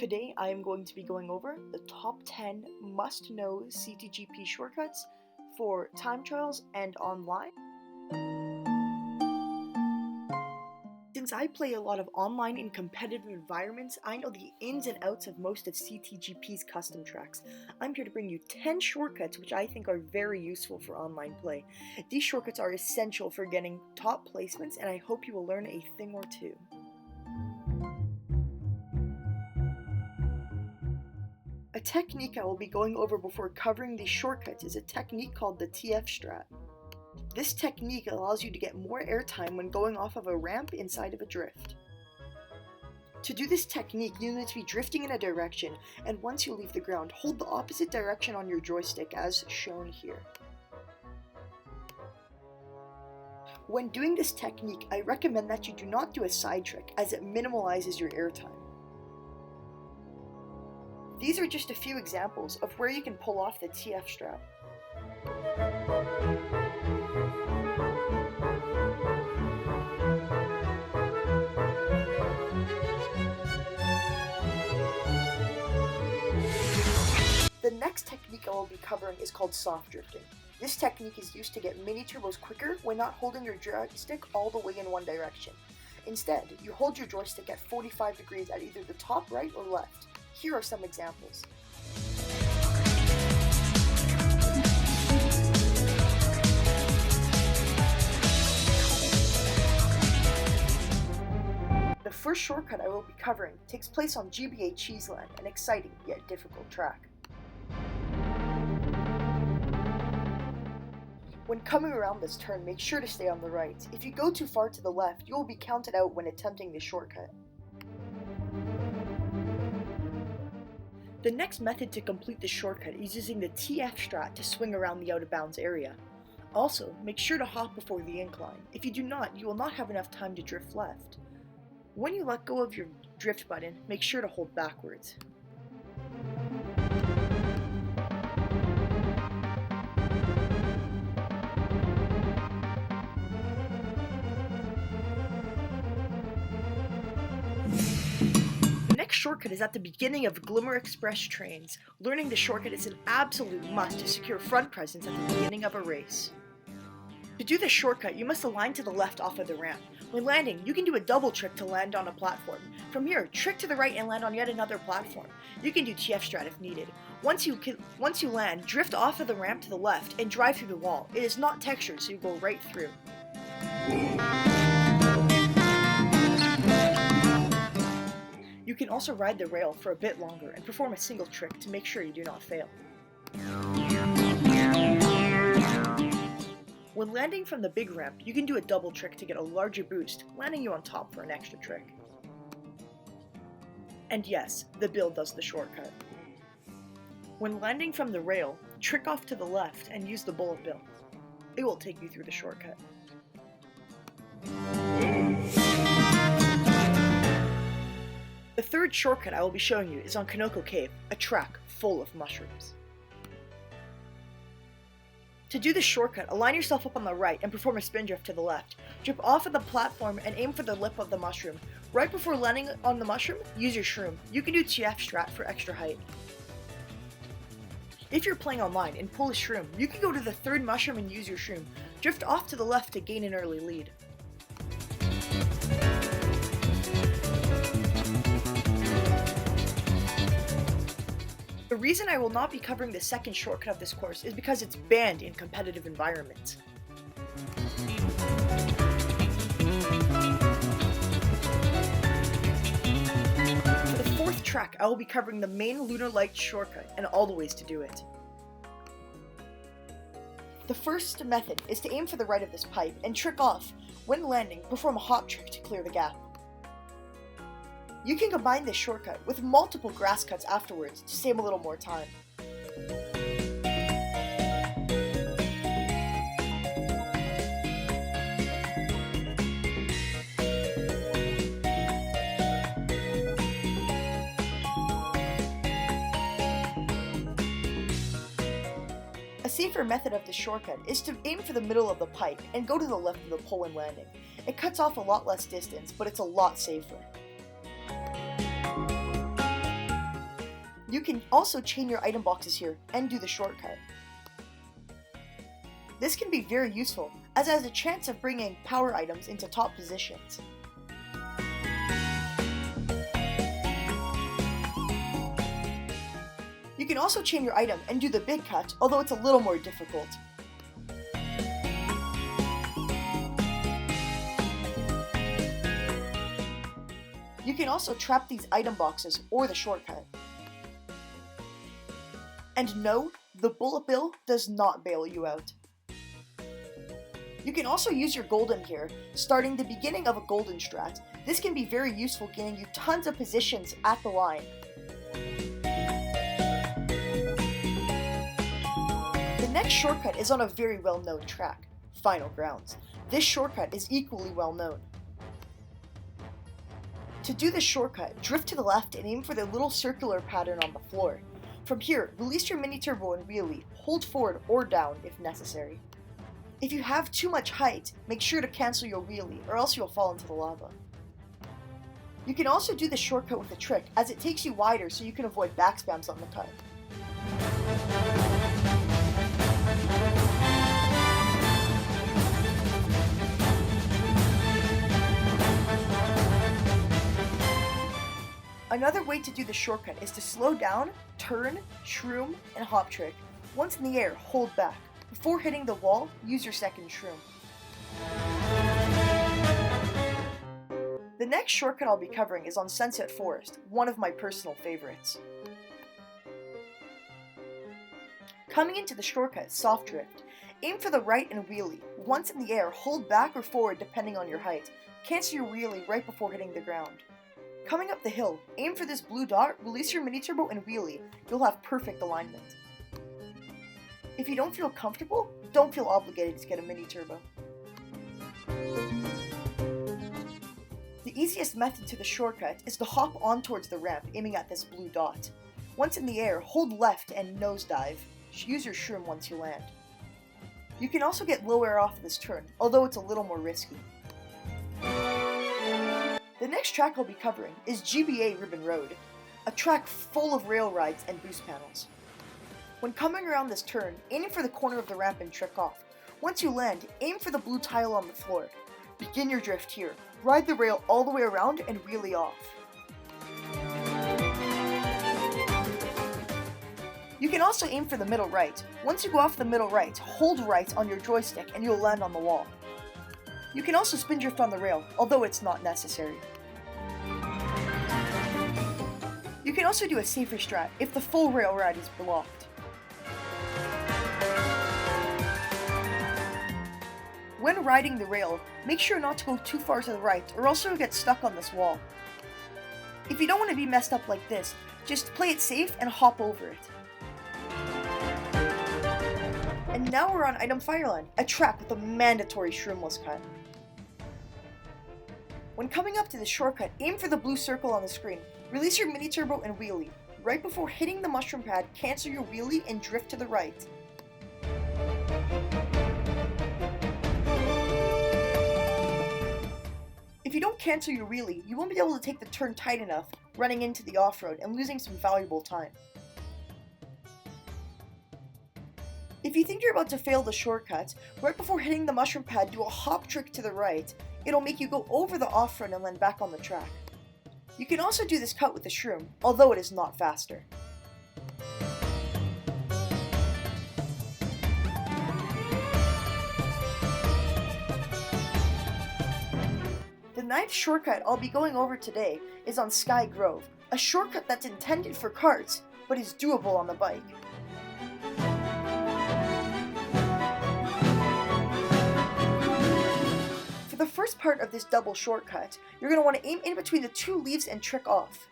Today I am going to be going over the top 10 must-know CTGP shortcuts for time trials and online. Since I play a lot of online and competitive environments, I know the ins and outs of most of CTGP's custom tracks. I'm here to bring you 10 shortcuts which I think are very useful for online play. These shortcuts are essential for getting top placements, and I hope you will learn a thing or two. A technique I will be going over before covering these shortcuts is a technique called the STRAT. This technique allows you to get more airtime when going off of a ramp inside of a drift. To do this technique, you need to be drifting in a direction, and once you leave the ground, hold the opposite direction on your joystick as shown here. When doing this technique, I recommend that you do not do a side trick, as it minimalizes your airtime. These are just a few examples of where you can pull off the STRAT. The next technique I will be covering is called soft drifting. This technique is used to get mini turbos quicker when not holding your joystick all the way in one direction. Instead, you hold your joystick at 45 degrees at either the top right or left. Here are some examples. The first shortcut I will be covering takes place on GBA Cheeseland, an exciting yet difficult track. When coming around this turn, make sure to stay on the right. If you go too far to the left, you will be counted out when attempting this shortcut. The next method to complete the shortcut is using the STRAT to swing around the out of bounds area. Also, make sure to hop before the incline. If you do not, you will not have enough time to drift left. When you let go of your drift button, make sure to hold backwards. The next shortcut is at the beginning of GLIMMER Express trains. Learning the shortcut is an absolute must to secure front presence at the beginning of a race. To do this shortcut, you must align to the left off of the ramp. When landing, you can do a double trick to land on a platform. From here, trick to the right and land on yet another platform. You can do TF-strat if needed. Once you land, drift off of the ramp to the left and drive through the wall. It is not textured, so you go right through. You can also ride the rail for a bit longer and perform a single trick to make sure you do not fail. When landing from the big ramp, you can do a double trick to get a larger boost, landing you on top for an extra trick. And yes, the bill does the shortcut. When landing from the rail, trick off to the left and use the bullet bill. It will take you through the shortcut. The third shortcut I will be showing you is on KINOKO Cave, a track full of mushrooms. To do this shortcut, align yourself up on the right and perform a spin drift to the left. Drift off of the platform and aim for the lip of the mushroom. Right before landing on the mushroom, use your shroom. You can do TF-strat for extra height. If you're playing online and pull a shroom, you can go to the third mushroom and use your shroom. Drift off to the left to gain an early lead. The reason I will not be covering the second shortcut of this course is because it's banned in competitive environments. For the fourth track, I will be covering the main lunar light shortcut and all the ways to do it. The first method is to aim for the right of this pipe and trick off. When landing, perform a hop trick to clear the gap. You can combine this shortcut with multiple grass cuts afterwards to save a little more time. A safer method of this shortcut is to aim for the middle of the pipe and go to the left of the pole when landing. It cuts off a lot less distance, but it's a lot safer. You can also chain your item boxes here and do the shortcut. This can be very useful, as it has a chance of bringing power items into top positions. You can also chain your item and do the big cut, although it's a little more difficult. You can also trap these item boxes or the shortcut. And no, the bullet bill does not bail you out. You can also use your golden here, starting the beginning of a golden strat. This can be very useful, gaining you tons of positions at the line. The next shortcut is on a very well-known track, Final Grounds. This shortcut is equally well-known. To do this shortcut, drift to the left and aim for the little circular pattern on the floor. From here, release your mini turbo and wheelie, hold forward or down if necessary. If you have too much height, make sure to cancel your wheelie or else you'll fall into the lava. You can also do the shortcut with a trick, as it takes you wider so you can avoid backspams on the cut. Another way to do the shortcut is to slow down, turn, shroom, and hop trick. Once in the air, hold back. Before hitting the wall, use your second shroom. The next shortcut I'll be covering is on Sunset Forest, one of my personal favorites. Coming into the shortcut, Soft Drift. Aim for the right and wheelie. Once in the air, hold back or forward depending on your height. Cancel your wheelie right before hitting the ground. Coming up the hill, aim for this blue dot, release your mini turbo and wheelie. You'll have perfect alignment. If you don't feel comfortable, don't feel obligated to get a mini turbo. The easiest method to the shortcut is to hop on towards the ramp, aiming at this blue dot. Once in the air, hold left and nosedive. Use your shroom once you land. You can also get low air off this turn, although it's a little more risky. The next track I'll be covering is GBA Ribbon Road, a track full of rail rides and boost panels. When coming around this turn, aim for the corner of the ramp and trick off. Once you land, aim for the blue tile on the floor. Begin your drift here. Ride the rail all the way around and wheelie off. You can also aim for the middle right. Once you go off the middle right, hold right on your joystick and you'll land on the wall. You can also spin drift on the rail, although it's not necessary. You can also do a safer strat if the full rail ride is blocked. When riding the rail, make sure not to go too far to the right or else you'll get stuck on this wall. If you don't want to be messed up like this, just play it safe and hop over it. And now we're on item Fireland, a track with a mandatory shroomless cut. When coming up to the shortcut, aim for the blue circle on the screen. Release your mini turbo and wheelie. Right before hitting the mushroom pad, cancel your wheelie and drift to the right. If you don't cancel your wheelie, you won't be able to take the turn tight enough, running into the off-road and losing some valuable time. If you think you're about to fail the shortcut, right before hitting the mushroom pad, do a hop trick to the right. It'll make you go over the off-road and land back on the track. You can also do this cut with the shroom, although it is not faster. The ninth shortcut I'll be going over today is on Sky Grove, a shortcut that's intended for carts, but is doable on the bike. For the first part of this double shortcut, you're going to want to aim in between the two leaves and trick off.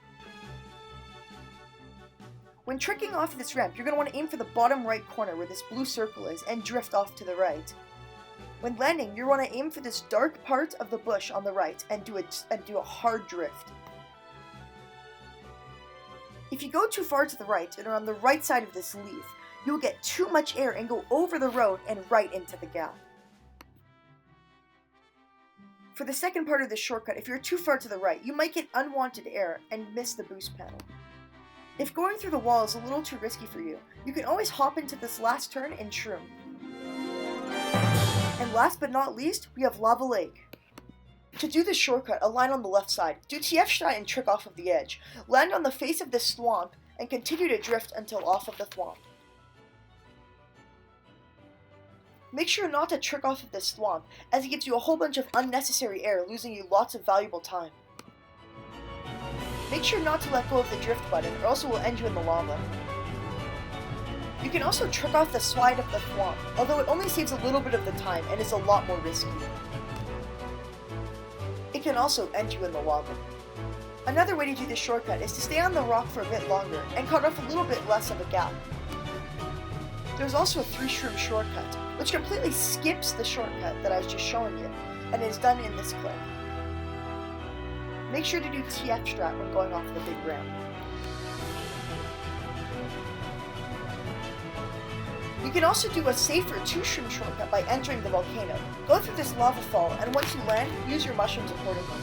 When tricking off this ramp, you're going to want to aim for the bottom right corner where this blue circle is and drift off to the right. When landing, you want to aim for this dark part of the bush on the right and do a hard drift. If you go too far to the right and are on the right side of this leaf, you'll get too much air and go over the road and right into the gap. For the second part of this shortcut, if you're too far to the right, you might get unwanted air and miss the boost panel. If going through the wall is a little too risky for you, you can always hop into this last turn and shroom. And last but not least, we have Lava Lake. To do this shortcut, align on the left side, do TF strat and trick off of the edge, land on the face of this thwomp, and continue to drift until off of the thwomp. Make sure not to trick off of this thwomp, as it gives you a whole bunch of unnecessary air, losing you lots of valuable time. Make sure not to let go of the drift button, or else it will end you in the lava. You can also trick off the slide of the thwomp, although it only saves a little bit of the time and is a lot more risky. It can also end you in the lava. Another way to do this shortcut is to stay on the rock for a bit longer and cut off a little bit less of a gap. There's also a 3-shroom shortcut, which completely skips the shortcut that I was just showing you, and is done in this clip. Make sure to do TF strat when going off the big ramp. You can also do a safer 2-shroom shortcut by entering the volcano. Go through this lava fall, and once you land, use your mushrooms accordingly.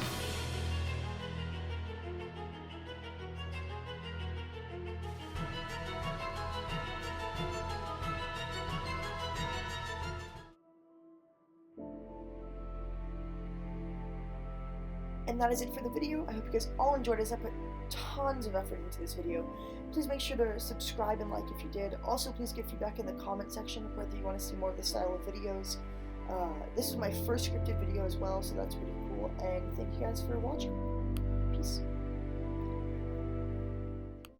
And that is it for the video. I hope you guys all enjoyed as I put tons of effort into this video. Please make sure to subscribe and like if you did. Also, please give feedback in the comment section whether you want to see more of this style of videos. This is my first scripted video as well, so that's pretty cool. And thank you guys for watching. Peace.